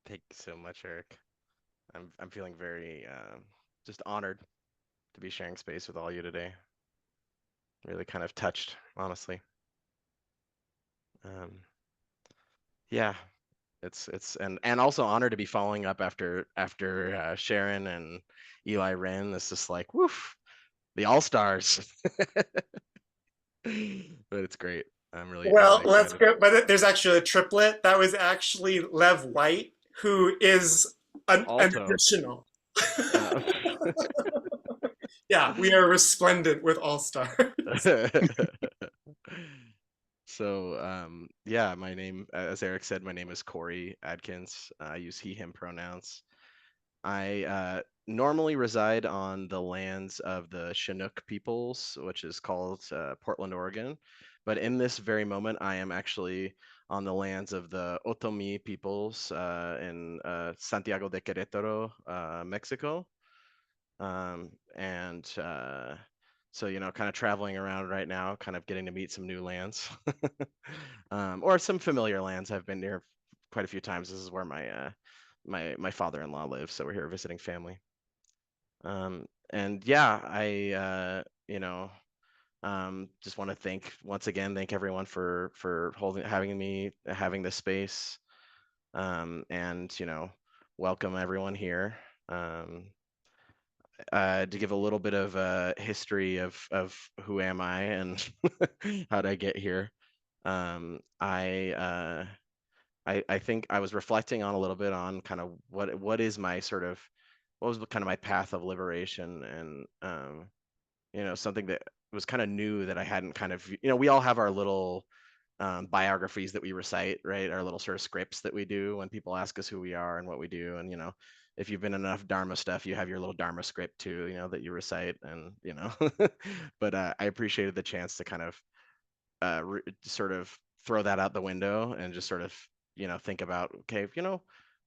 Thank you so much, Eric. I'm feeling very just honored to be sharing space with all you today. Really kind of touched, honestly. Um, yeah, it's and also honored to be following up after Sharon and Eli Wren. It's just like woof, the all stars. But it's great. I'm Well, really let's excited. go. But there's actually a triplet. That was actually Lev White, who is an Alto. additional. Uh, Yeah, we are resplendent with all stars. So, yeah, my name, as Eric said, my name is Corey Adkins. I use he, him pronouns. I normally reside on the lands of the Chinook peoples, which is called Portland, Oregon. But in this very moment, I am actually on the lands of the Otomi peoples in Santiago de Querétaro, Mexico. And so, kind of traveling around right now, kind of getting to meet some new lands, or some familiar lands. I've been here quite a few times. This is where my father-in-law lives, so we're here visiting family. And yeah, I just want to once again thank everyone for having this space, and welcome everyone here. Um, to give a little bit of a history of who am I and how did I get here. Um, I, uh, I think I was reflecting on a little bit on kind of what is my sort of what was kind of my path of liberation, and something that was kind of new that I hadn't kind of we all have our little biographies that we recite, right? Our little sort of scripts that we do when people ask us who we are and what we do. And, if you've been in enough Dharma stuff, you have your little Dharma script too, that you recite. And, but I appreciated the chance to kind of sort of throw that out the window and just sort of, think about, okay,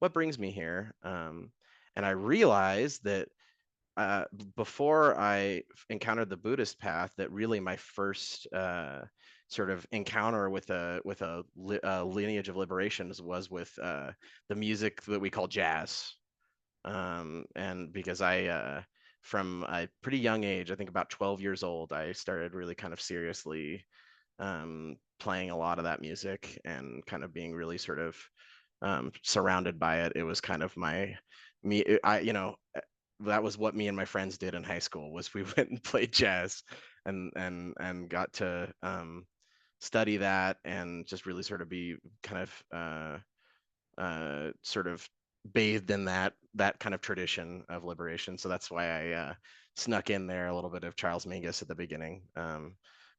what brings me here? And I realized that before I encountered the Buddhist path, that really my first sort of encounter with a lineage of liberations was with the music that we call jazz. And because from a pretty young age, I think about 12 years old, I started really kind of seriously playing a lot of that music and kind of being really sort of surrounded by it. It was kind of me. That was what me and my friends did in high school was we went and played jazz and got to study that and just really sort of be kind of sort of bathed in that kind of tradition of liberation. So that's why I snuck in there a little bit of Charles Mingus at the beginning,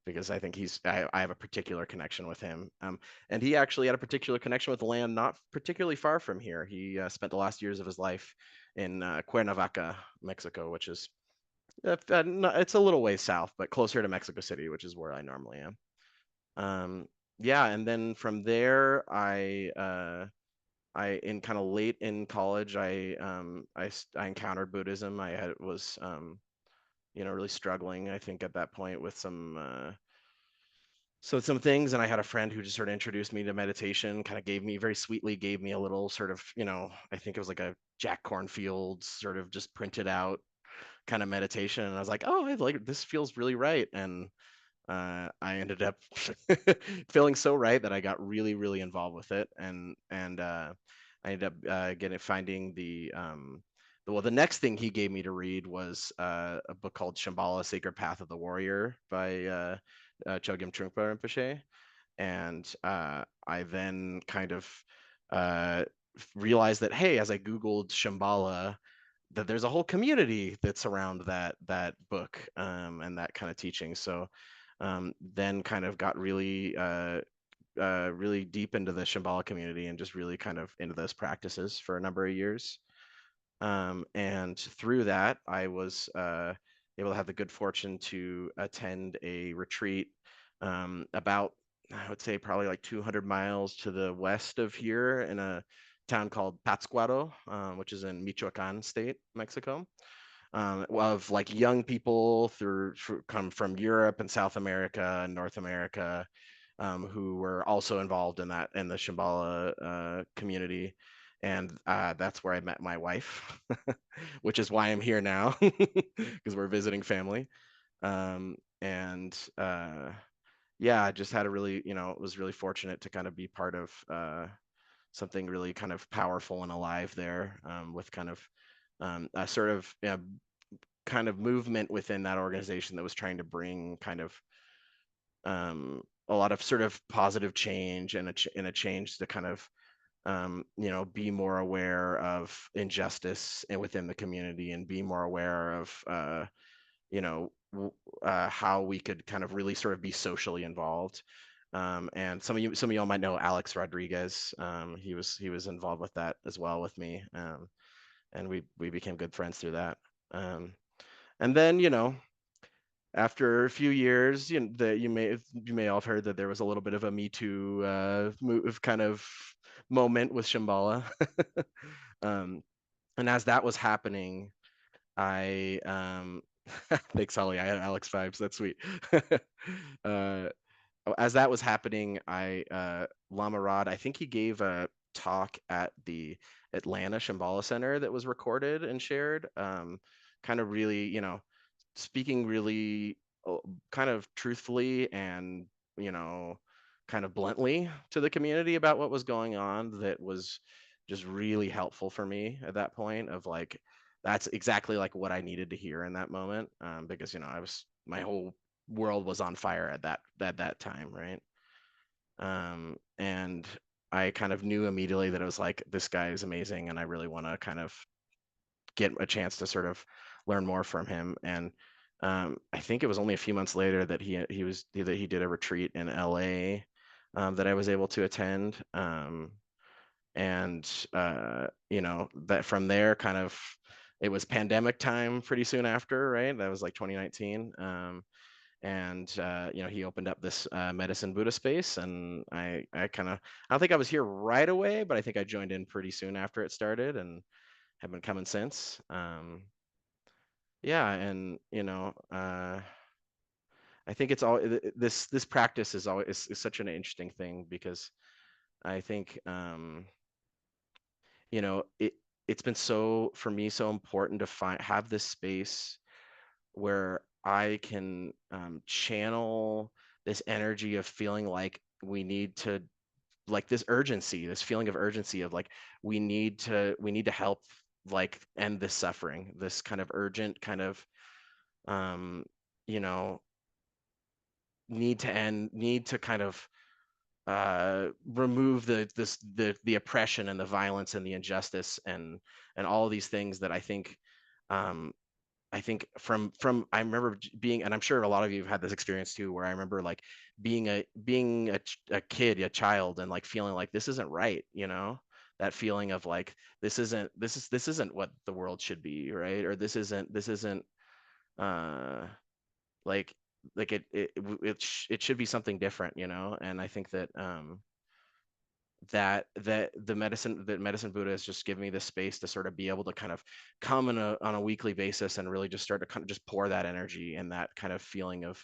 because I think I have a particular connection with him, and he actually had a particular connection with the land not particularly far from here. He spent the last years of his life in Cuernavaca, Mexico, which is it's a little way south, but closer to Mexico City, which is where I normally am. Yeah, and then from there, I in kind of late in college, I encountered Buddhism. Was really struggling, I think, at that point with some things, and I had a friend who just sort of introduced me to meditation, kind of very sweetly gave me a little sort of, I think it was like a Jack Cornfield sort of just printed out kind of meditation, and I was like, oh, I like this feels really right, and I ended up feeling so right that I got really, really involved with it, and I ended up finding the next thing he gave me to read was a book called Shambhala: Sacred Path of the Warrior by Chogyam Trungpa Rinpoche, and I then kind of uh, realized that, hey, as I Googled Shambhala, that there's a whole community that's around that book, and that kind of teaching. So then kind of got really deep into the Shambhala community and just really kind of into those practices for a number of years. And through that, I was able to have the good fortune to attend a retreat about, I would say, probably like 200 miles to the west of here in a town called Pátzcuaro, which is in Michoacan state, Mexico, of like young people come from Europe and South America and North America, who were also involved in the Shambhala community. and that's where I met my wife, which is why I'm here now because we're visiting family. And yeah, I just had a really, was really fortunate to kind of be part of something really kind of powerful and alive there, with kind of a sort of kind of movement within that organization that was trying to bring kind of a lot of sort of positive change and a change to kind of be more aware of injustice within the community and be more aware of how we could kind of really sort of be socially involved. And some of y'all might know Alex Rodriguez. He was involved with that as well with me, and we became good friends through that. Um, and then after a few years, that you may all have heard that there was a little bit of a Me Too move kind of moment with Shambhala. um, and as that was happening, I thanks Holly, I had Alex vibes. That's sweet. uh, as that was happening, Lama Rod, I think he gave a talk at the Atlanta Shambhala Center that was recorded and shared. Kind of really, speaking really uh, kind of truthfully and you know kind of bluntly to the community about what was going on, that was just really helpful for me at that point of like that's exactly like what I needed to hear in that moment, because my whole world was on fire at that time, right? And I kind of knew immediately that it was like, this guy is amazing and I really want to kind of get a chance to sort of learn more from him. And I think it was only a few months later that he did a retreat in LA, that I was able to attend. And that from there kind of, it was pandemic time pretty soon after, right? That was like 2019. And he opened up this medicine Buddha space, and I kind of, I don't think I was here right away, but I think I joined in pretty soon after it started and have been coming since. Yeah, and I think it's all this practice is always is such an interesting thing, because I think it's been so, for me, so important to have this space where I can channel this energy of feeling like we need to, like this urgency, this feeling of urgency of like we need to help, like end this suffering, this kind of urgent kind of um you know need to kind of remove the oppression and the violence and the injustice and all these things that um I think from I remember being, and I'm sure a lot of you have had this experience too, where I remember like being a kid, a child, and like feeling like this isn't right, that feeling of like this isn't what the world should be, right? Or this isn't uh like it should be something different, and I think that medicine Buddha has just given me this space to sort of be able to kind of come on a weekly basis and really just start to kind of just pour that energy and that kind of feeling of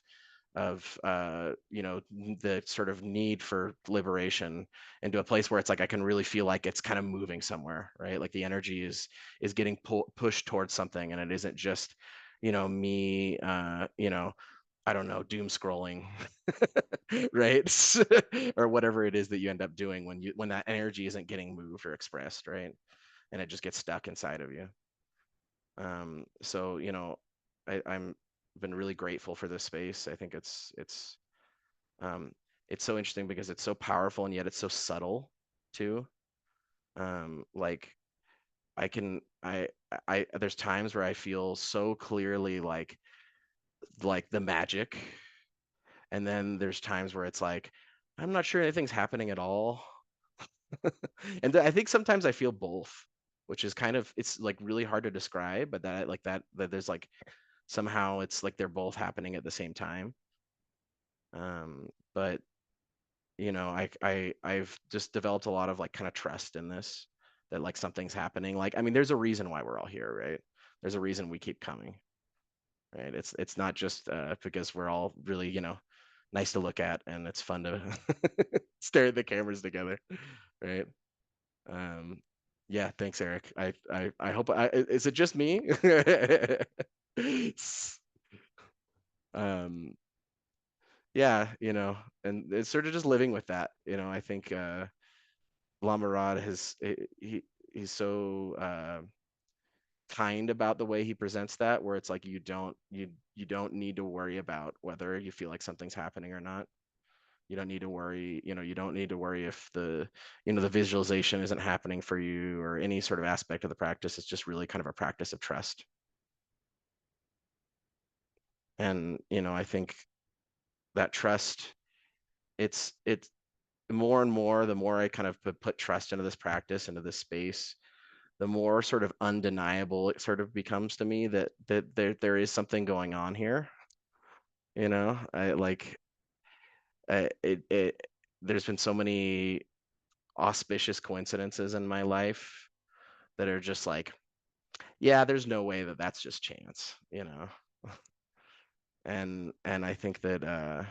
the sort of need for liberation into a place where it's like I can really feel like it's kind of moving somewhere, right? Like the energy is getting pushed towards something, and it isn't just me I don't know, doom scrolling, right? Or whatever it is that you end up doing when that energy isn't getting moved or expressed, right? And it just gets stuck inside of you. So I'm been really grateful for this space. I think um, it's so interesting because it's so powerful and yet it's so subtle too. Like I can I there's times where I feel so clearly like the magic, and then there's times where it's like I'm not sure anything's happening at all. And I think sometimes I feel both, which is kind of, it's like really hard to describe, but that there's like somehow it's like they're both happening at the same time. But I've just developed a lot of like kind of trust in this, that like something's happening. Like, I mean, there's a reason why we're all here, right? There's a reason we keep coming, right? It's not just because we're all really, nice to look at and it's fun to stare at the cameras together, right? Um, Yeah, thanks, Eric. I hope is it just me? S- um yeah, and it's sort of just living with that. I think Lama Rod he's so kind about the way he presents that, where it's like you don't need to worry about whether you feel like something's happening or not. You don't need to worry, you don't need to worry if the visualization isn't happening for you or any sort of aspect of the practice. It's just really kind of a practice of trust. And, I think that trust, it's more and more, the more I kind of put trust into this practice, into this space, the more sort of undeniable it sort of becomes to me that there is something going on here. I like it there's been so many auspicious coincidences in my life that are just like, yeah, there's no way that that's just chance. And I think that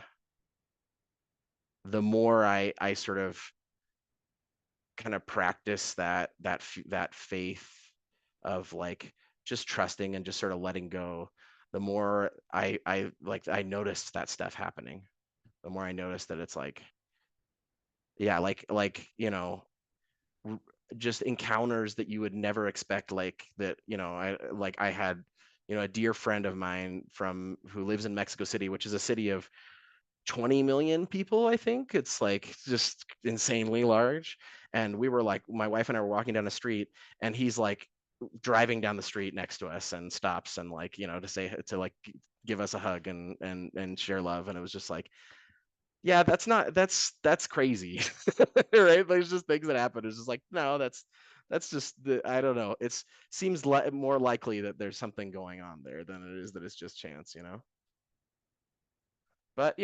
the more I sort of kind of practice that faith of like just trusting and just sort of letting go, the more I noticed that stuff happening. The more I noticed that it's like, yeah, r- just encounters that you would never expect, like that. I had a dear friend of mine from who lives in Mexico City, which is a city of 20 million people. I think it's like just insanely large. And we were like, my wife and I were walking down the street, and he's like driving down the street next to us and stops and like to say, to like give us a hug and share love. And it was just like, yeah, that's crazy. Right? There's just things that happen. It's just like, no, that's just I don't know. It's seems more likely that there's something going on there than it is that it's just chance. But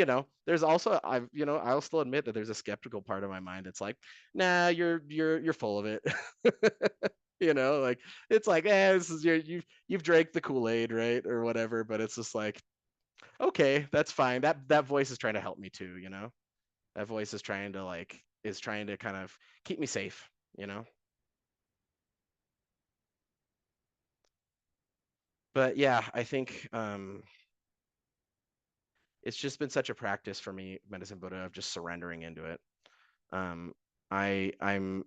there's also I'll still admit that there's a skeptical part of my mind that's like, nah, you're full of it. Like it's like, this is you've drank the Kool-Aid, right? Or whatever, but it's just like, okay, that's fine. That voice is trying to help me too. That voice is trying to kind of keep me safe. But yeah, I think it's just been such a practice for me, Medicine Buddha, of just surrendering into it. Um, I I'm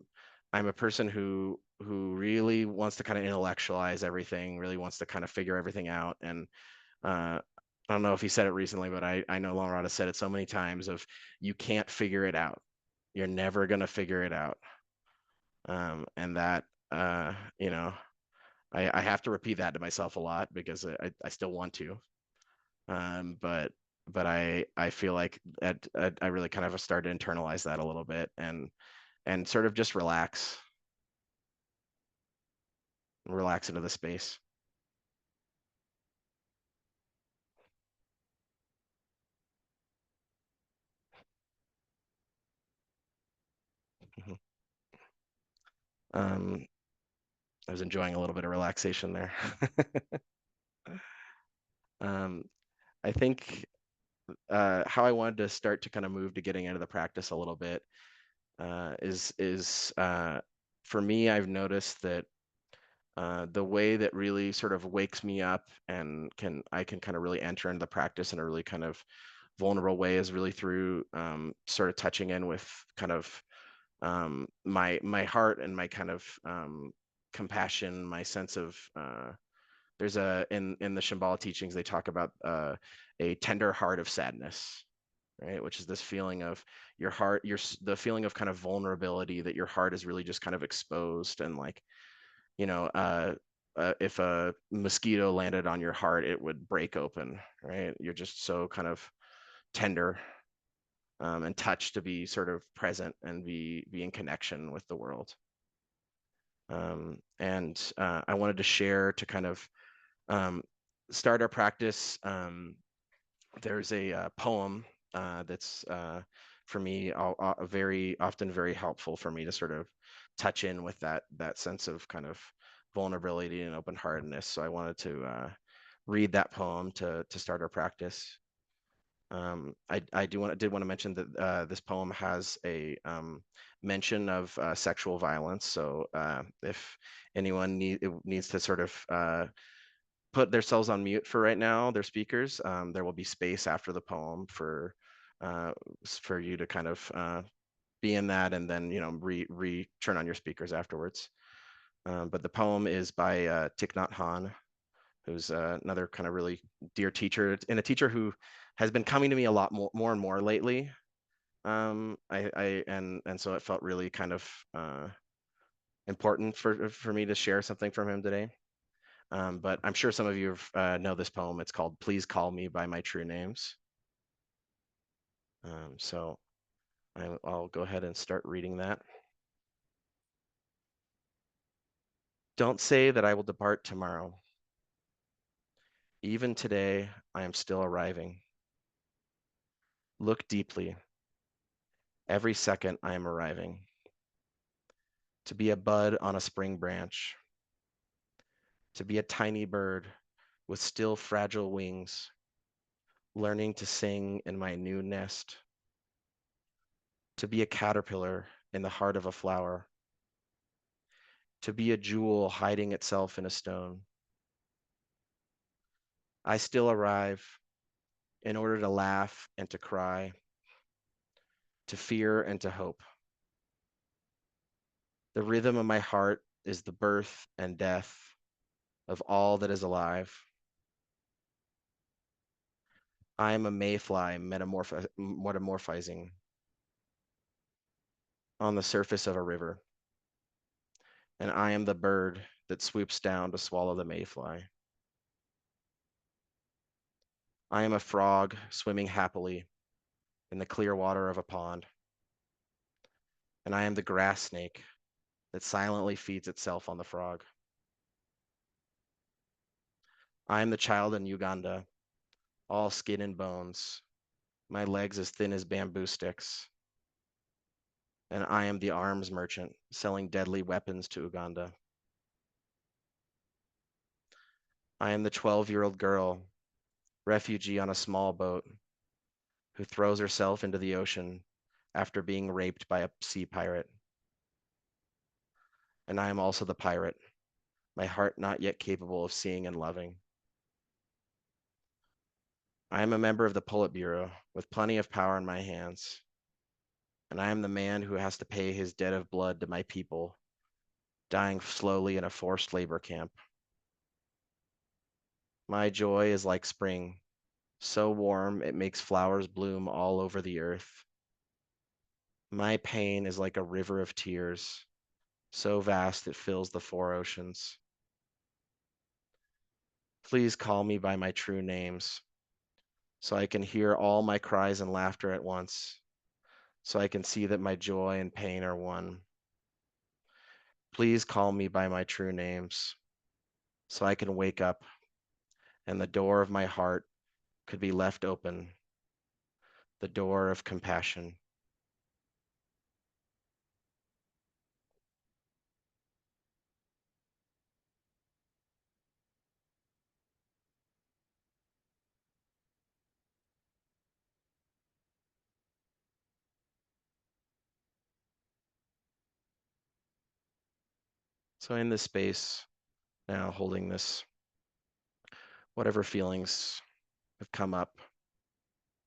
a person who really wants to kind of intellectualize everything, really wants to kind of figure everything out. And I don't know if he said it recently, but I know Lama Rod has said it so many times of you can't figure it out. You're never gonna figure it out. And that uh, you know, I have to repeat that to myself a lot because I still want to. But I feel like I really kind of started to internalize that a little bit and sort of just relax into the space. Mhm. Um, I was enjoying a little bit of relaxation there. um, I think how I wanted to start to kind of move to getting into the practice a little bit is for me, I've noticed that the way that really sort of wakes me up and I can kind of really enter into the practice in a really kind of vulnerable way is really through sort of touching in with kind of my heart and my kind of compassion, my sense of there's a in the Shambhala teachings they talk about a tender heart of sadness, right? Which is this feeling of your heart, the feeling of kind of vulnerability that your heart is really just kind of exposed and like you know uh, if a mosquito landed on your heart, it would break open, right? You're just so kind of tender and touched to be sort of present and be in connection with the world. And I wanted to share to kind of um, start our practice. There's a poem that's for me very often very helpful for me to sort of touch in with that sense of kind of vulnerability and open heartedness. So I wanted to read that poem to start our practice. I did want to mention that this poem has a mention of sexual violence. So if anyone needs to sort of put themselves on mute for right now, their speakers, there will be space after the poem uh, for you to kind of be in that, and then re turn on your speakers afterwards. But the poem is by Thich Nhat Hanh, who's another kind of really dear teacher, and a teacher who has been coming to me a lot more and more lately. And so it felt really kind of important for me to share something from him today. But I'm sure some of you know this poem. It's called "Please Call Me by My True Names." So I'll go ahead and start reading that. Don't say that I will depart tomorrow. Even today, I am still arriving. Look deeply. Every second I am arriving. To be a bud on a spring branch. To be a tiny bird with still fragile wings, learning to sing in my new nest. To be a caterpillar in the heart of a flower. To be a jewel hiding itself in a stone. I still arrive in order to laugh and to cry, to fear and to hope. The rhythm of my heart is the birth and death of all that is alive. I am a mayfly metamorphizing on the surface of a river, and I am the bird that swoops down to swallow the mayfly. I am a frog swimming happily in the clear water of a pond, and I am the grass snake that silently feeds itself on the frog. I am the child in Uganda, all skin and bones, my legs as thin as bamboo sticks, and I am the arms merchant selling deadly weapons to Uganda. I am the 12-year-old girl, refugee on a small boat, who throws herself into the ocean after being raped by a sea pirate. And I am also the pirate, my heart not yet capable of seeing and loving. I am a member of the Politburo with plenty of power in my hands, and I am the man who has to pay his debt of blood to my people, dying slowly in a forced labor camp. My joy is like spring, so warm it makes flowers bloom all over the earth. My pain is like a river of tears, so vast it fills the four oceans. Please call me by my true names, so I can hear all my cries and laughter at once, so I can see that my joy and pain are one. Please call me by my true names, so I can wake up and the door of my heart could be left open, the door of compassion. So in this space now, holding this, whatever feelings have come up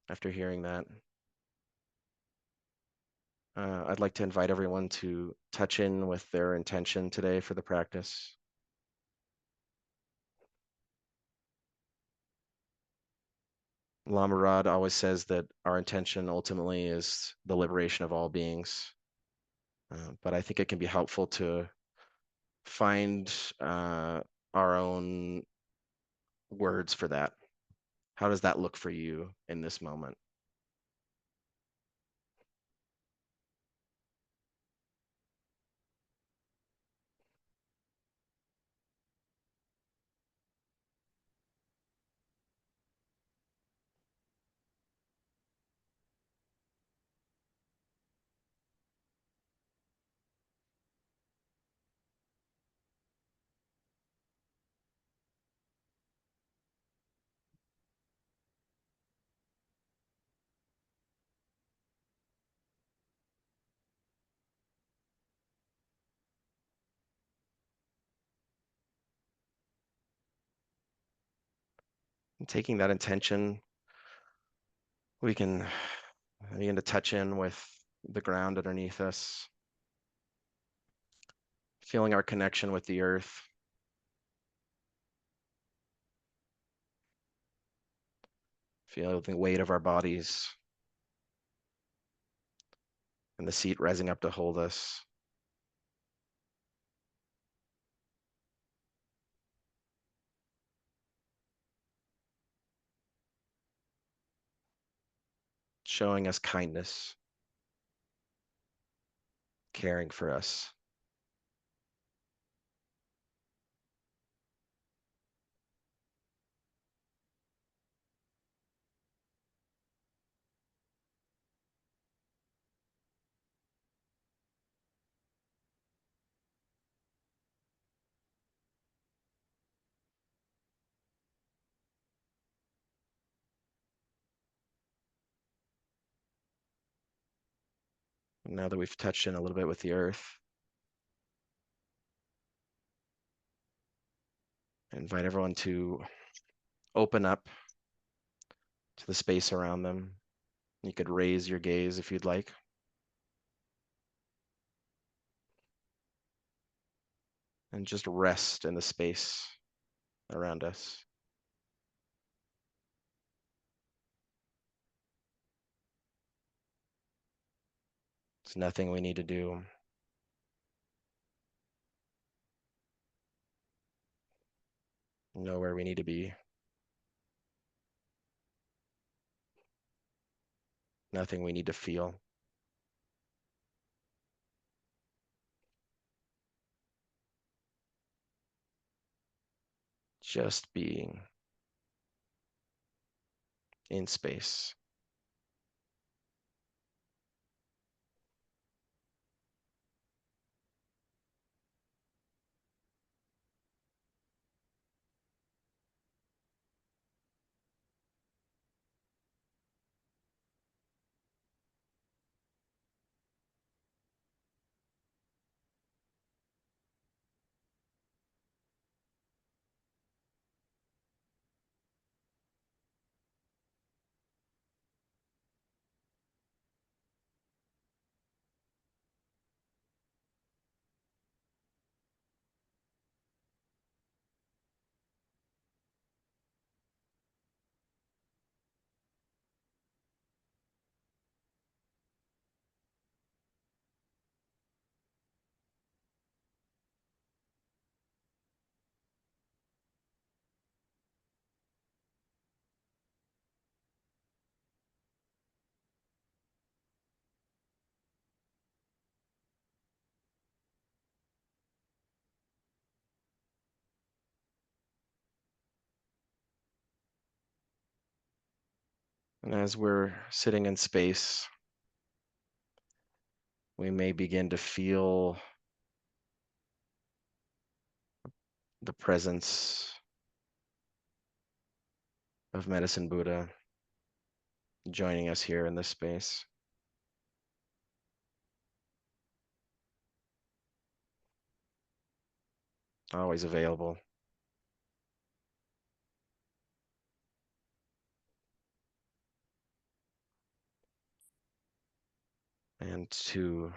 after hearing that, I'd like to invite everyone to touch in with their intention today for the practice. Lama Rod always says that our intention ultimately is the liberation of all beings. But I think it can be helpful to find our own words for that. How does that look for you in this moment? And taking that intention, we can begin to touch in with the ground underneath us, feeling our connection with the earth, feel the weight of our bodies and the seat rising up to hold us. Showing us kindness, caring for us. And now that we've touched in a little bit with the earth, I invite everyone to open up to the space around them. You could raise your gaze if you'd like. And just rest in the space around us. It's nothing we need to do. Know where we need to be. Nothing we need to feel. Just being in space. And as we're sitting in space, we may begin to feel the presence of Medicine Buddha joining us here in this space. Always available. And to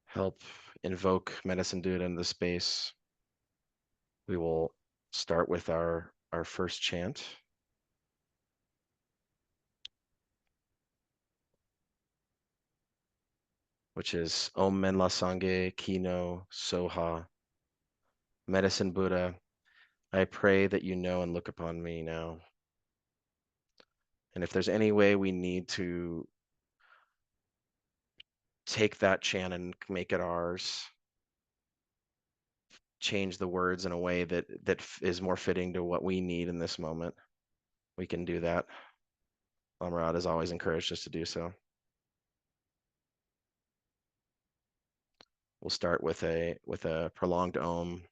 help invoke Medicine Buddha in the space, we will start with our first chant, which is Om Menla Sangye Kino Soha. Medicine Buddha, I pray that you know and look upon me now. And if there's any way we need to take that chant and make it ours, change the words in a way that is more fitting to what we need in this moment, we can do that. Lama Rod has always encouraged us to do so. We'll start with a prolonged Om,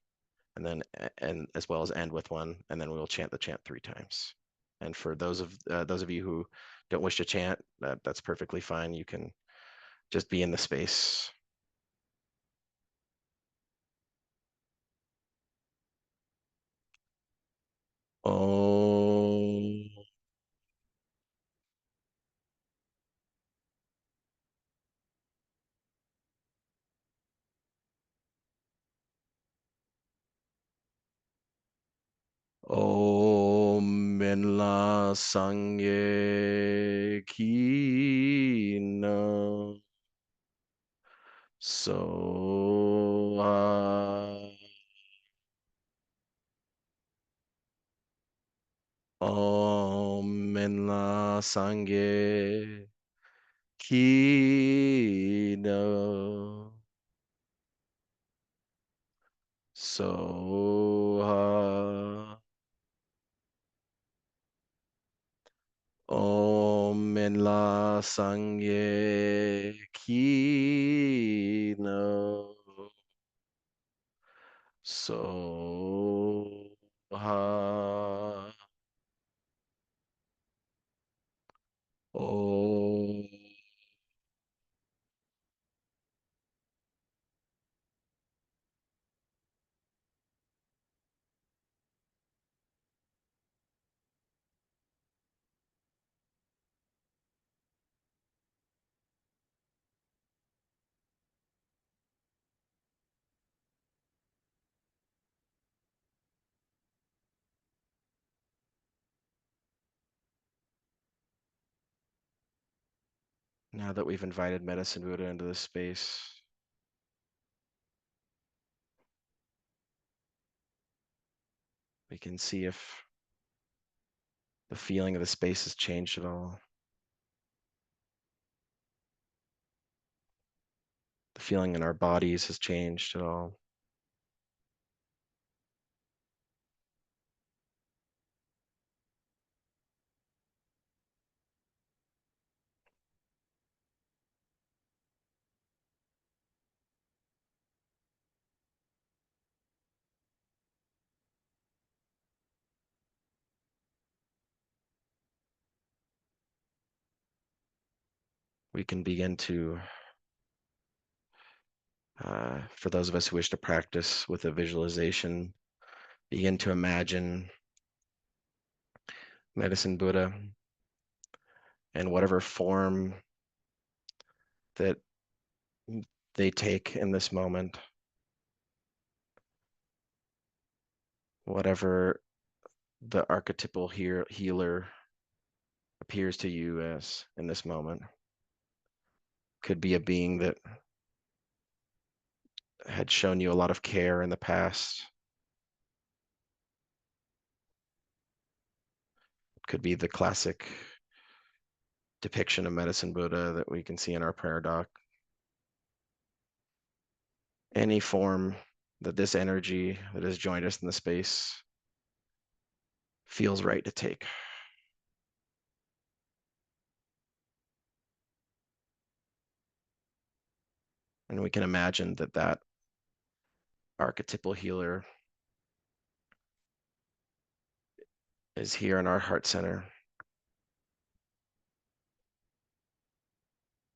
and as well as end with one, and then we will chant the chant 3 times. And for those of you who don't wish to chant, that's perfectly fine. You can just be in the space. Om. en la sangye ki no soha. Om en la sangye ki no soha. Om en la sangye ki no soha. Om. Now that we've invited Medicine Buddha into this space, we can see if the feeling of the space has changed at all. The feeling in our bodies has changed at all. We can begin to, for those of us who wish to practice with a visualization, begin to imagine Medicine Buddha in whatever form that they take in this moment, whatever the archetypal healer appears to you as in this moment. Could be a being that had shown you a lot of care in the past. Could be the classic depiction of Medicine Buddha that we can see in our prayer doc. Any form that this energy that has joined us in the space feels right to take. And we can imagine that that archetypal healer is here in our heart center,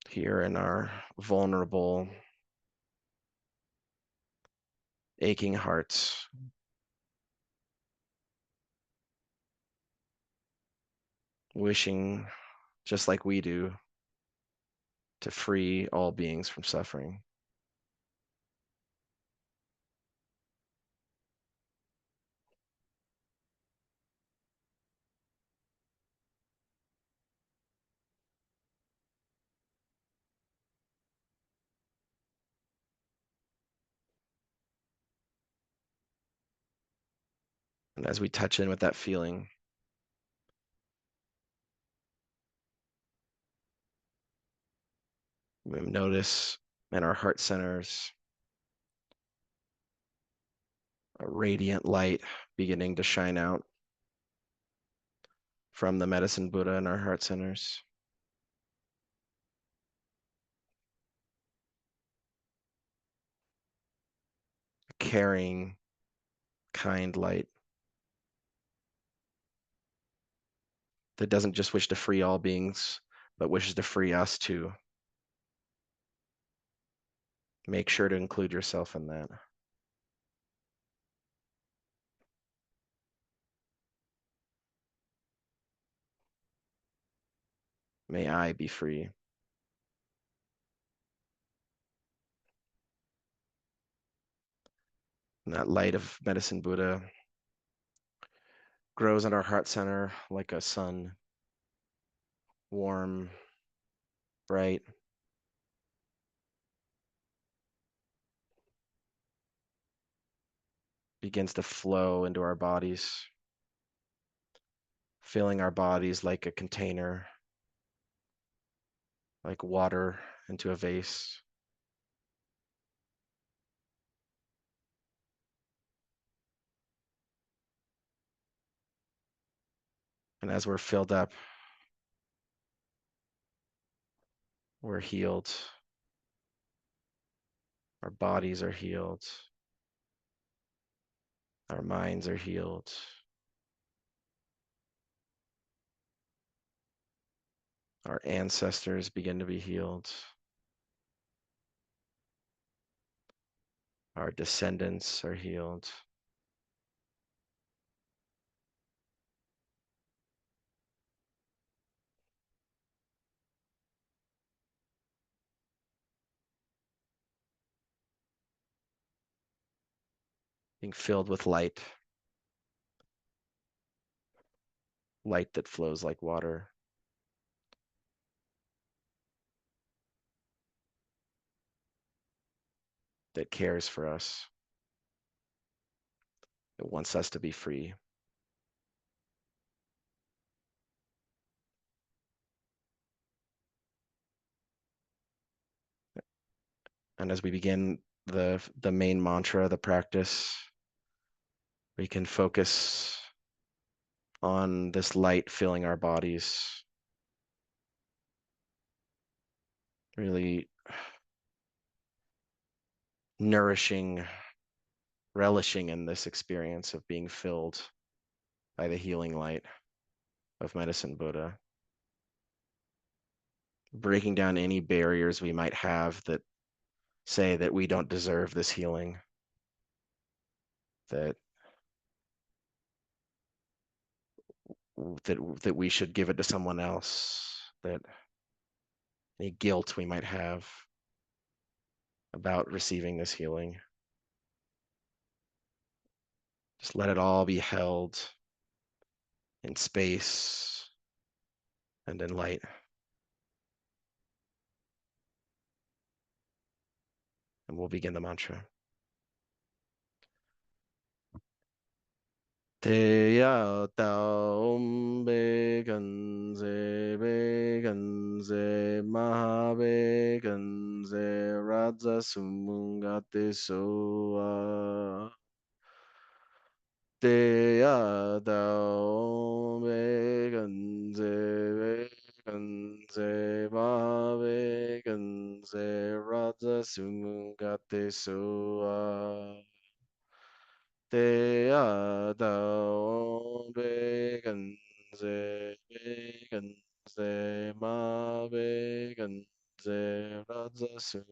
here in our vulnerable, aching hearts, wishing, just like we do, to free all beings from suffering. And as we touch in with that feeling, we notice in our heart centers a radiant light beginning to shine out from the Medicine Buddha in our heart centers. Caring, kind light that doesn't just wish to free all beings, but wishes to free us too. Make sure to include yourself in that. May I be free. And that light of Medicine Buddha grows in our heart center like a sun, warm, bright, begins to flow into our bodies, filling our bodies like a container, like water into a vase. And as we're filled up, we're healed. Our bodies are healed. Our minds are healed. Our ancestors begin to be healed. Our descendants are healed. Being filled with light, light that flows like water, that cares for us, that wants us to be free. And as we begin the main mantra, the practice, we can focus on this light filling our bodies, really nourishing, relishing in this experience of being filled by the healing light of Medicine Buddha, breaking down any barriers we might have that say that we don't deserve this healing, that that we should give it to someone else, that any guilt we might have about receiving this healing. Just let it all be held in space and in light. And we'll begin the mantra. Te ya tao be gan ze be gan ze ma be gan ze raza sumunga te so te ya tao be gan ze ma be gan ze raza sumunga te so te a tao be gan ze ma be gan ze ra za su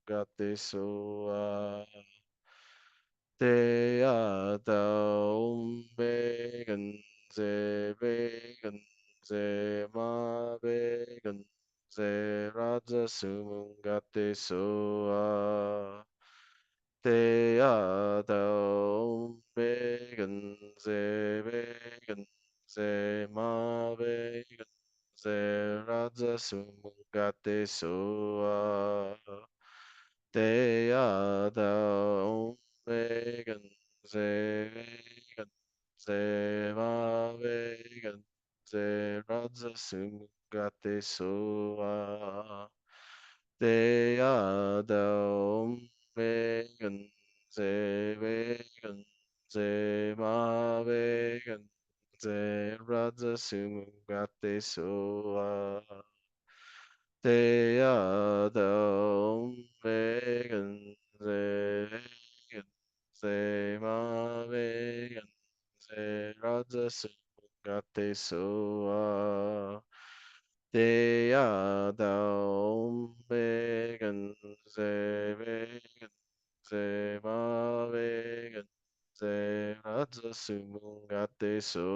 ga te so te a tao be gan ze ma be gan ze ra za su ga te so te a tao be gan ze ma be gan ze ra za su ga te so te a tao be gan ze ma be gan ze ra za su ga te so te a tao be gan ze ma be gan ze ra za su ga te so te a tao be gan ze ma be gan ze ra za su ga te so te a tao be gan ze ma be gan ze ra za su ga te so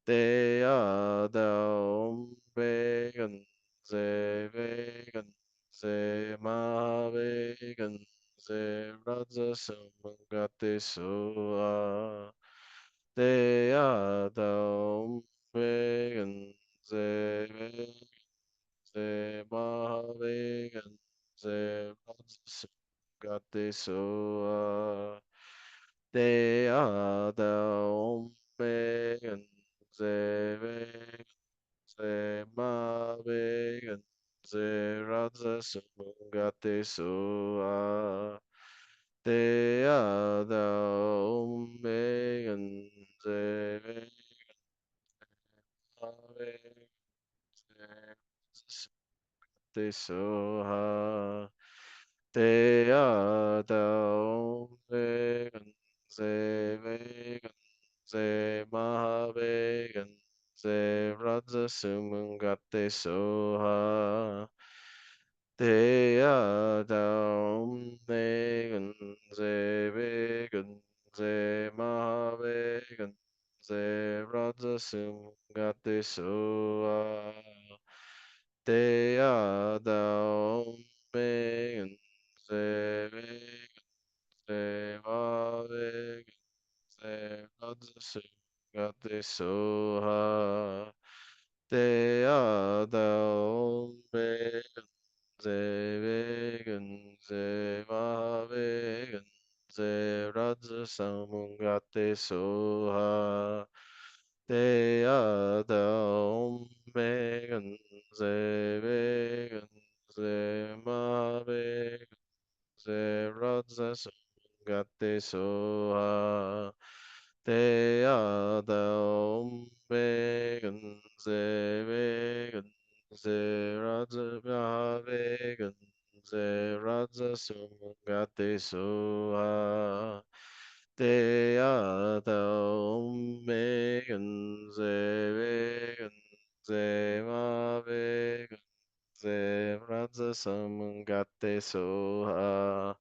te a tao be gan ze ma be gan ze ra za su ga te so Deya Dom Vegan Ze Ze Mahavegan Ze Gate Soa Deya Dom Vegan Ze Ze Mahavegan Ze Radza Sumgate Soa Te ada megan ze te soha te ada megan ze maha vegan ze radza sumungate soha te adam megan ze vegan ze mahavegan ze radza sum gate soa te adam megan ze vegan ze mahavegan ze radza sum gate soa te adam megan ze vegan, ze vegan, ze radza samungate soha. Te ada vegan, ze vegan, ze vegan, ze radza samungate soha. Te ada vegan, ze vegan, ze radza vegan. Ze radza sumgate soha te ada megan ze vegan ze ma vegan ze radza sumgate soha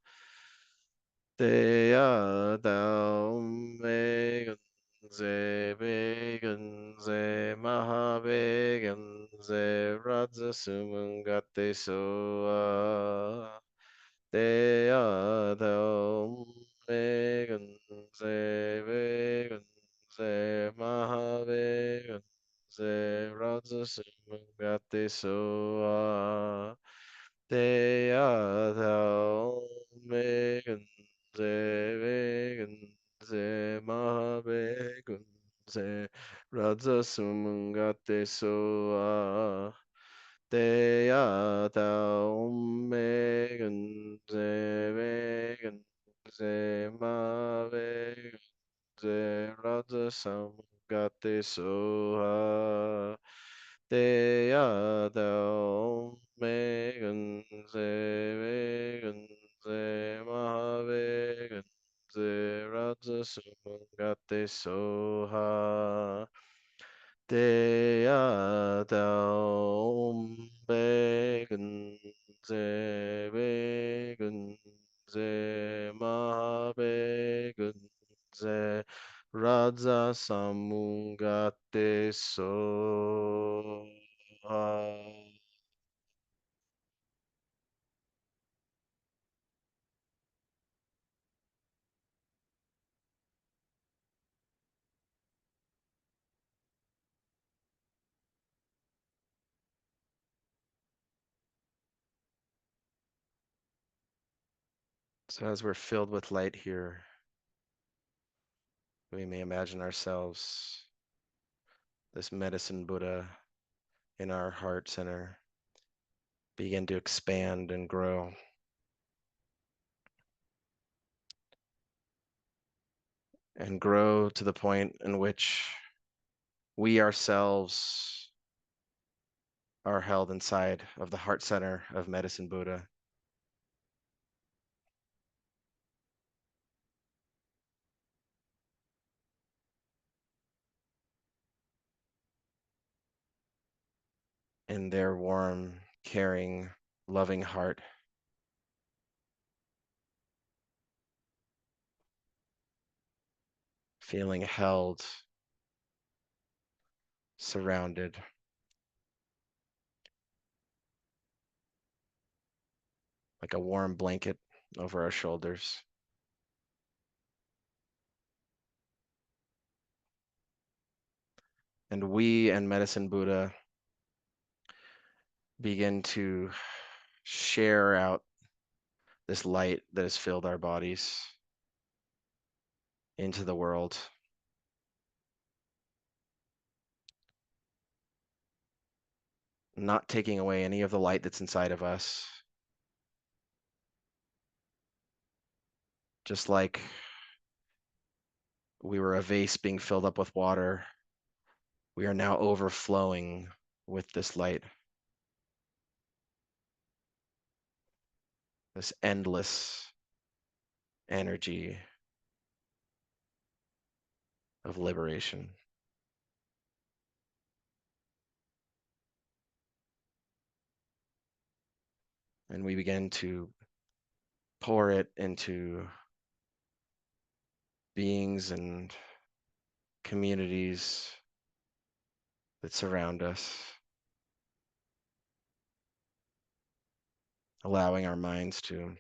te ada megan ze vegan ze maha vegan ze radza sumgate soha te adam vegan ze vegan ze maha vegan ze radza simagate soa te adam vegan ze vegan ze maha vegan ze radza simagate soa te ada megan ze vegan ze ma vegan ze radza sam gate soha te ada megan ze vegan ze ma vegan ze radza sam gate soha te adam vegan ze vegan ze ma vegan ze radza samungate soha. So as we're filled with light here, we may imagine ourselves, this medicine Buddha in our heart center, begin to expand and grow to the point in which we ourselves are held inside of the heart center of Medicine Buddha. In their warm, caring, loving heart, feeling held, surrounded, like a warm blanket over our shoulders. And we and Medicine Buddha begin to share out this light that has filled our bodies into the world, not taking away any of the light that's inside of us. Just like we were a vase being filled up with water, we are now overflowing with this light, this endless energy of liberation. And we begin to pour it into beings and communities that surround us, allowing our minds to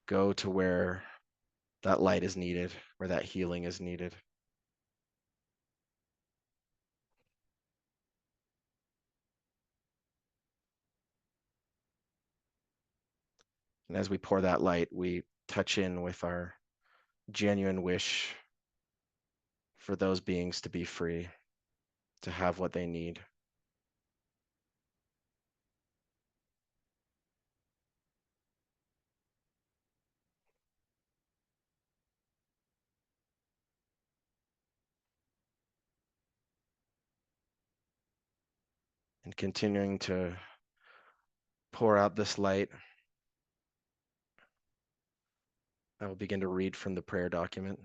go to where that light is needed, where that healing is needed. And as we pour that light, we touch in with our genuine wish for those beings to be free, to have what they need. And continuing to pour out this light, I will begin to read from the prayer document.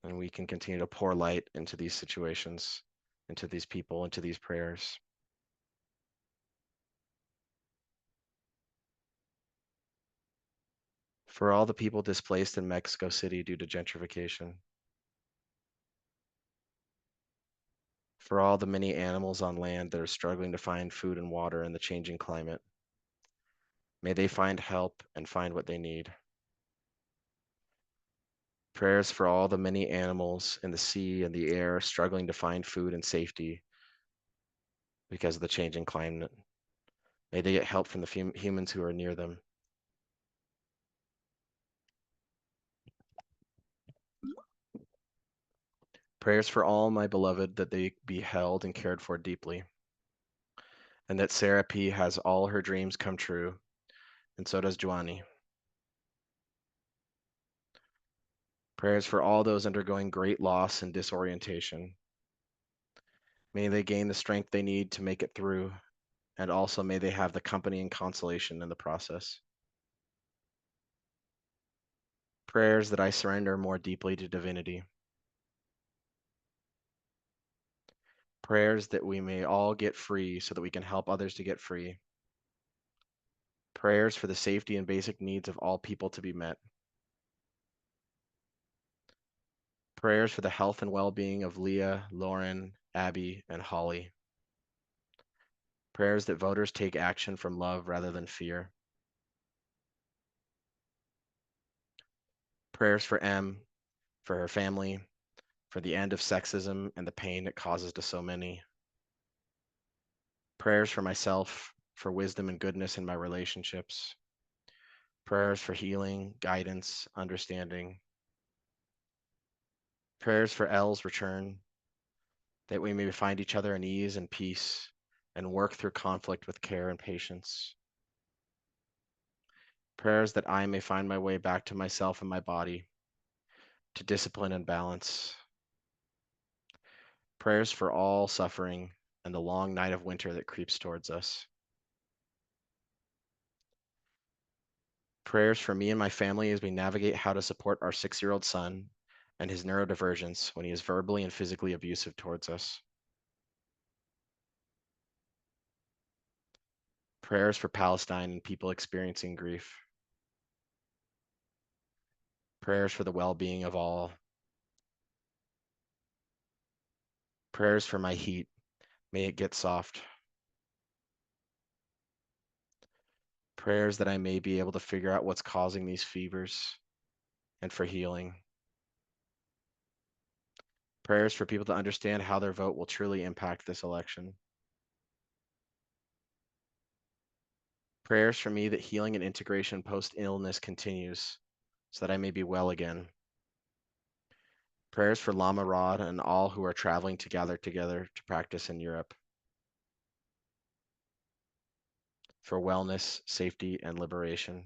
And we can continue to pour light into these situations, into these people, into these prayers. For all the people displaced in Mexico City due to gentrification. For all the many animals on land that are struggling to find food and water in the changing climate. May they find help and find what they need. Prayers for all the many animals in the sea and the air struggling to find food and safety because of the changing climate. May they get help from the humans who are near them. Prayers for all my beloved that they be held and cared for deeply, and that Sarah P. has all her dreams come true, and so does Joanie. Prayers for all those undergoing great loss and disorientation. May they gain the strength they need to make it through, and also may they have the company and consolation in the process. Prayers that I surrender more deeply to divinity. Prayers that we may all get free so that we can help others to get free. Prayers for the safety and basic needs of all people to be met. Prayers for the health and well-being of Leah, Lauren, Abby, and Holly. Prayers that voters take action from love rather than fear. Prayers for M, for her family, for the end of sexism and the pain it causes to so many. Prayers for myself, for wisdom and goodness in my relationships. Prayers for healing, guidance, understanding. Prayers for L's return, that we may find each other in ease and peace and work through conflict with care and patience. Prayers that I may find my way back to myself and my body, to discipline and balance. Prayers for all suffering and the long night of winter that creeps towards us. Prayers for me and my family as we navigate how to support our 6-year-old son and his neurodivergence when he is verbally and physically abusive towards us. Prayers for Palestine and people experiencing grief. Prayers for the well-being of all. Prayers for my heat. May it get soft. Prayers that I may be able to figure out what's causing these fevers and for healing. Prayers for people to understand how their vote will truly impact this election. Prayers for me that healing and integration post-illness continues so that I may be well again. Prayers for Lama Rod and all who are traveling to gather together to practice in Europe. For wellness, safety, and liberation.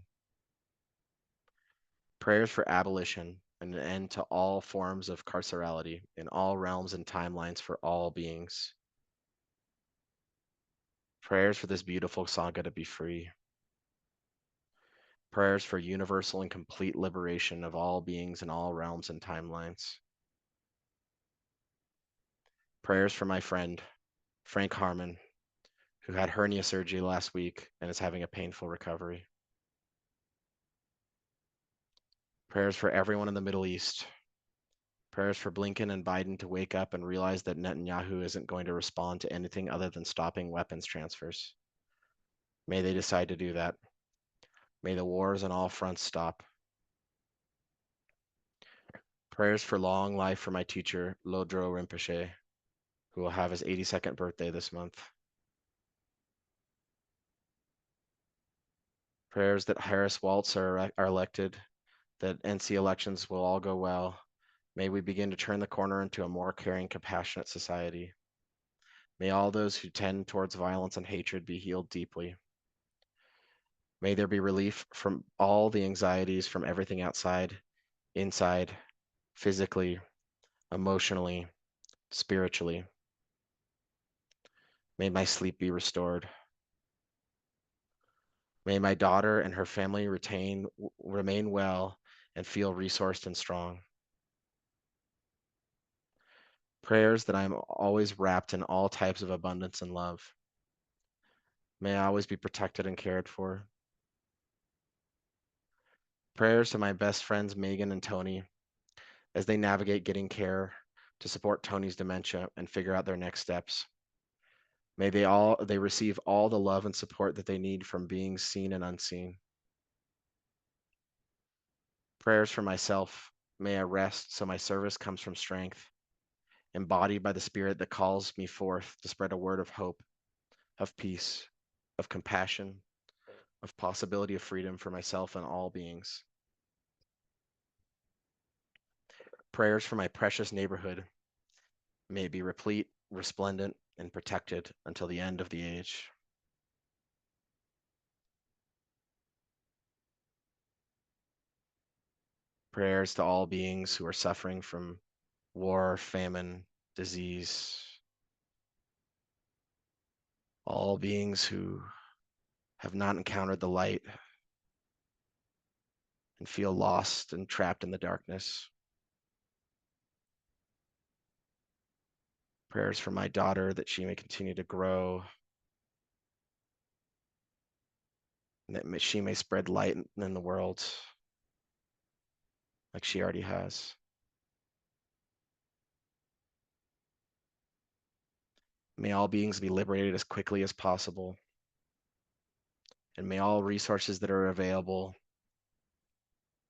Prayers for abolition and an end to all forms of carcerality in all realms and timelines for all beings. Prayers for this beautiful saga to be free. Prayers for universal and complete liberation of all beings in all realms and timelines. Prayers for my friend, Frank Harmon, who had hernia surgery last week and is having a painful recovery. Prayers for everyone in the Middle East. Prayers for Blinken and Biden to wake up and realize that Netanyahu isn't going to respond to anything other than stopping weapons transfers. May they decide to do that. May the wars on all fronts stop. Prayers for long life for my teacher, Lodro Rinpoche, who will have his 82nd birthday this month. Prayers that Harris Waltz are elected, that NC elections will all go well. May we begin to turn the corner into a more caring, compassionate society. May all those who tend towards violence and hatred be healed deeply. May there be relief from all the anxieties from everything outside, inside, physically, emotionally, spiritually. May my sleep be restored. May my daughter and her family remain well and feel resourced and strong. Prayers that I am always wrapped in all types of abundance and love. May I always be protected and cared for. Prayers to my best friends, Megan and Tony, as they navigate getting care to support Tony's dementia and figure out their next steps. May they receive all the love and support that they need from beings seen and unseen. Prayers for myself. May I rest so my service comes from strength, embodied by the spirit that calls me forth to spread a word of hope, of peace, of compassion, of possibility of freedom for myself and all beings. Prayers for my precious neighborhood. May it be replete, resplendent, and protected until the end of the age. Prayers to all beings who are suffering from war, famine, disease. All beings who have not encountered the light and feel lost and trapped in the darkness. Prayers for my daughter that she may continue to grow and that she may spread light in the world like she already has. May all beings be liberated as quickly as possible, and may all resources that are available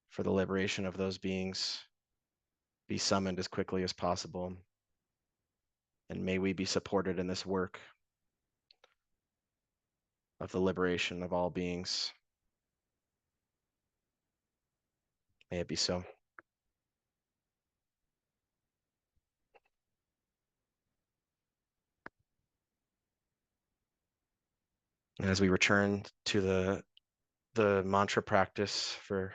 for the liberation of those beings be summoned as quickly as possible. And may we be supported in this work of the liberation of all beings. May it be so. And as we return to the mantra practice for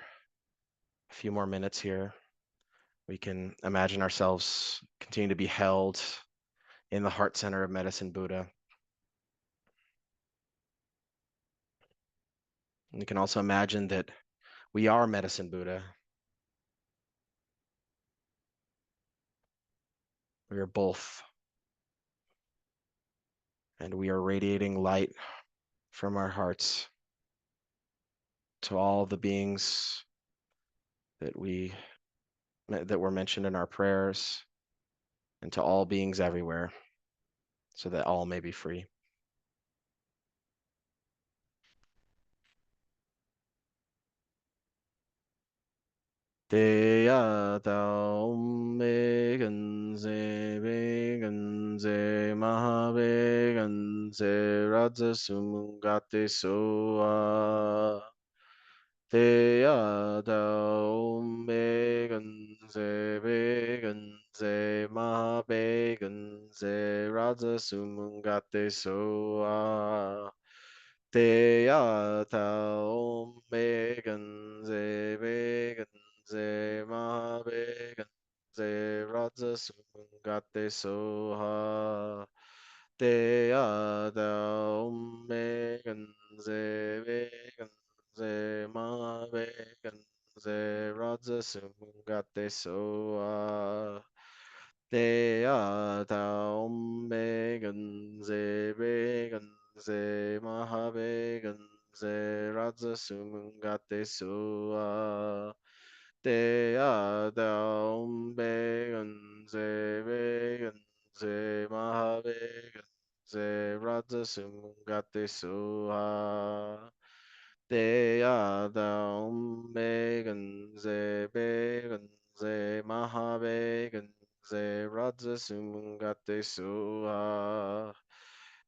a few more minutes here, we can imagine ourselves continue to be held in the heart center of Medicine Buddha. And we can also imagine that we are Medicine Buddha. We are both. And we are radiating light from our hearts to all the beings that were mentioned in our prayers, and to all beings everywhere, so that all may be free. Teya Taum Beganze Beganze Mahabeganze Radzasumungate Soa Teya Taum Beganze Beganze Mahabeganze Radzasumungate Soa Teya Taum Beganze Beganze Mahabeganze Radzasumungate Soha Teya Taum Beganze Beganze Mahabeganze Radzasumungate Soha Teya Taum Beganze Beganze Mahabeganze Radzasumungate Sua Teya Taum Beganze Beganze Mahabeganze Radzasumungate Sua Teya Taum Beganze Beganze Mahabeganze Radzasumungate Suha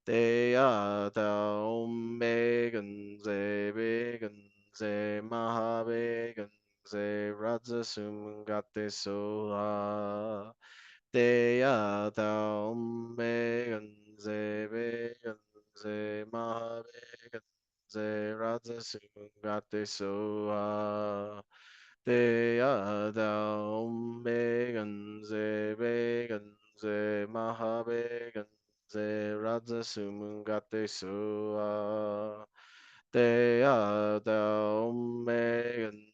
Teya Taum Beganze Beganze Mahabeganze Radzasumungate Suha Teya Taum Beganze Beganze Mahabeganze Radzasumungate Soha Teya Taum Beganze Beganze Mahabeganze Radzasumungate Soha Teya Taum Beganze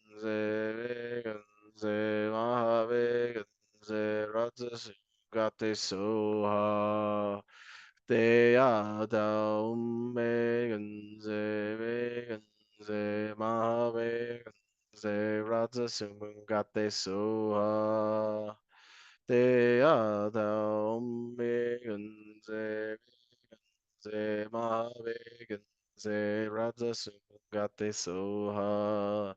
Beganze Mahabeganze Radzasumungate Soha Teya Taum Beganze Beganze Mahabeganze Radzasumungate Soha Teya Taum Beganze Beganze Mahabeganze Radzasumungate Soha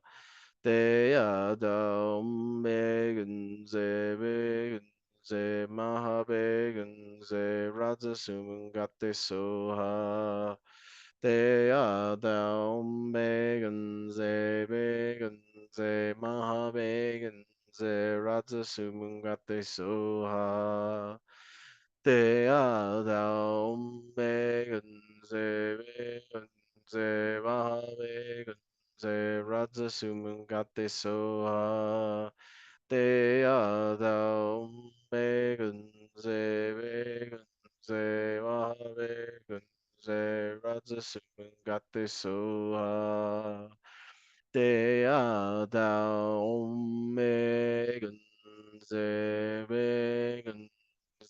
Teya Taum Beganze Beganze Mahabeganze Radzasumungate Soha Teya Taum Beganze Beganze Mahabeganze Radzasumungate Soha Teya Taum Beganze Beganze Mahabeganze Radzasumungate Soha Teya Taum Beganze Beganze Mahabeganze Radzasumungate Soha Teya Taum Beganze Beganze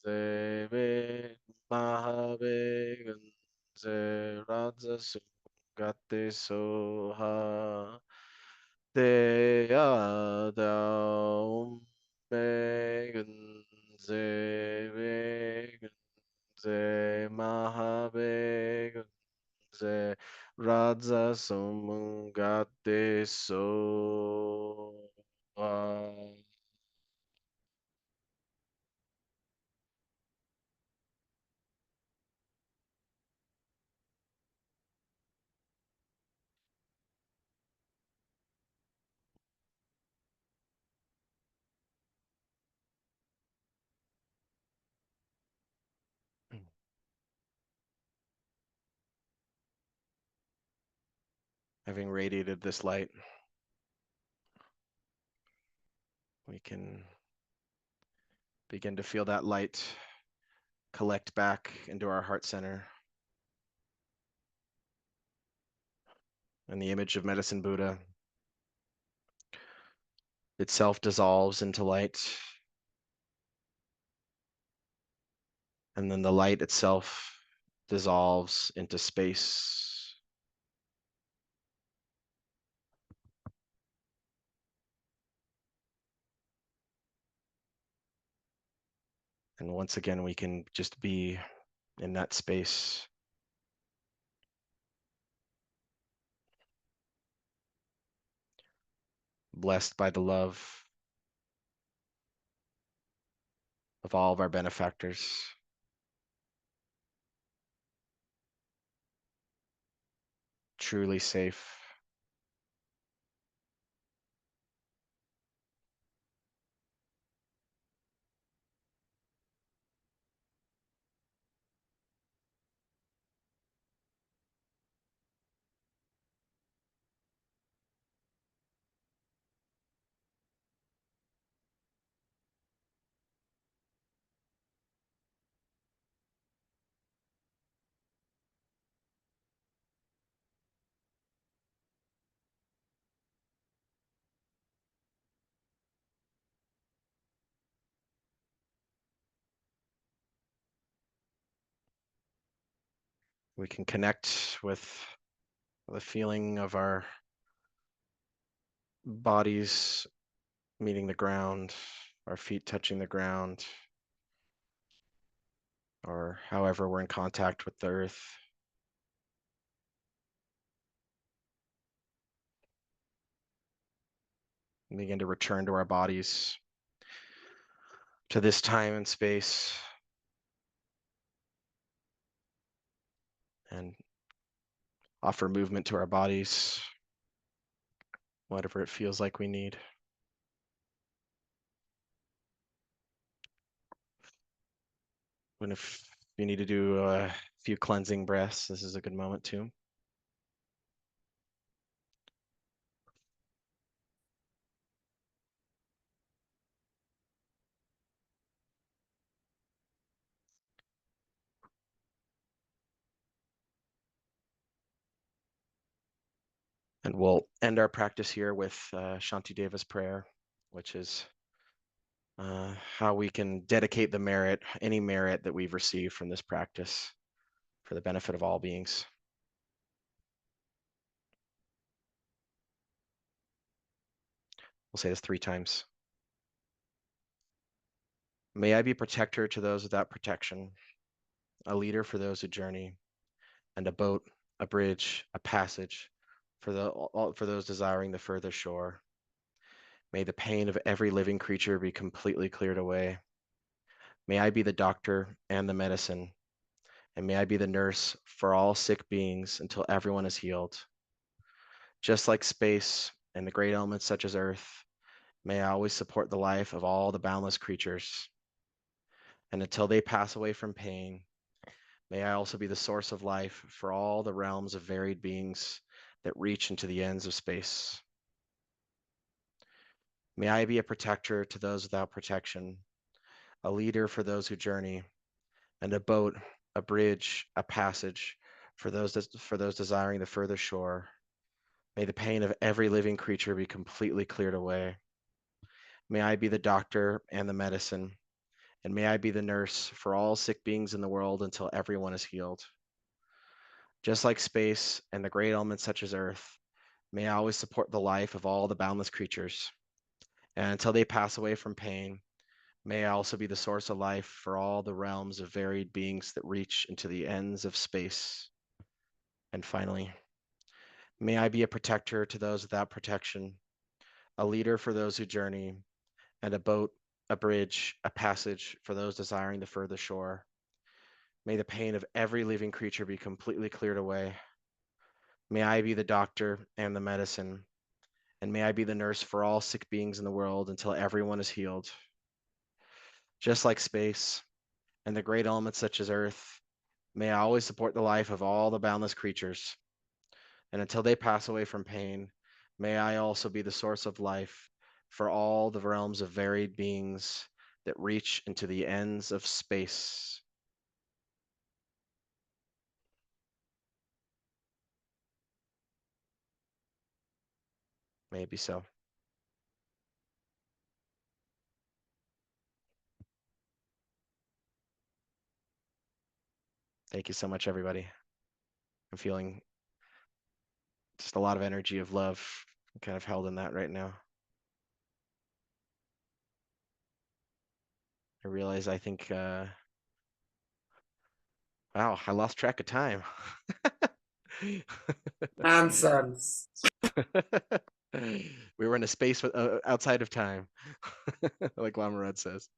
Zebe Mahabeganze Radzasumungate Soha Deyadaum Beganze Beganze Mahabeganze Radzasumungate Soha. Having radiated this light, we can begin to feel that light collect back into our heart center. And the image of Medicine Buddha itself dissolves into light. And then the light itself dissolves into space. And once again, we can just be in that space, blessed by the love of all of our benefactors. Truly safe. We can connect with the feeling of our bodies meeting the ground, our feet touching the ground, or however we're in contact with the earth. And begin to return to our bodies, to this time and space, and offer movement to our bodies, whatever it feels like we need. And if you need to do a few cleansing breaths, this is a good moment too. And we'll end our practice here with Shantideva's prayer, which is how we can dedicate the merit, any merit that we've received from this practice for the benefit of all beings. We'll say this 3 times. May I be protector to those without protection, a leader for those who journey, and a boat, a bridge, a passage for those desiring the further shore. May the pain of every living creature be completely cleared away. May I be the doctor and the medicine, and may I be the nurse for all sick beings until everyone is healed. Just like space and the great elements such as earth, may I always support the life of all the boundless creatures. And until they pass away from pain, may I also be the source of life for all the realms of varied beings that reach into the ends of space. May I be a protector to those without protection, a leader for those who journey, and a boat, a bridge, a passage for those desiring the further shore. May the pain of every living creature be completely cleared away. May I be the doctor and the medicine, and may I be the nurse for all sick beings in the world until everyone is healed. Just like space and the great elements such as earth, may I always support the life of all the boundless creatures. And until they pass away from pain, may I also be the source of life for all the realms of varied beings that reach into the ends of space. And finally, may I be a protector to those without protection, a leader for those who journey, and a boat, a bridge, a passage for those desiring the further shore. May the pain of every living creature be completely cleared away. May I be the doctor and the medicine, and may I be the nurse for all sick beings in the world until everyone is healed. Just like space and the great elements such as earth, may I always support the life of all the boundless creatures. And until they pass away from pain, may I also be the source of life for all the realms of varied beings that reach into the ends of space. May it be so. Thank you so much, everybody. I'm feeling just a lot of energy of love kind of held in that right now. I realize I think, wow, I lost track of time. Nonsense. We were in a space outside of time, like Lama Rod says.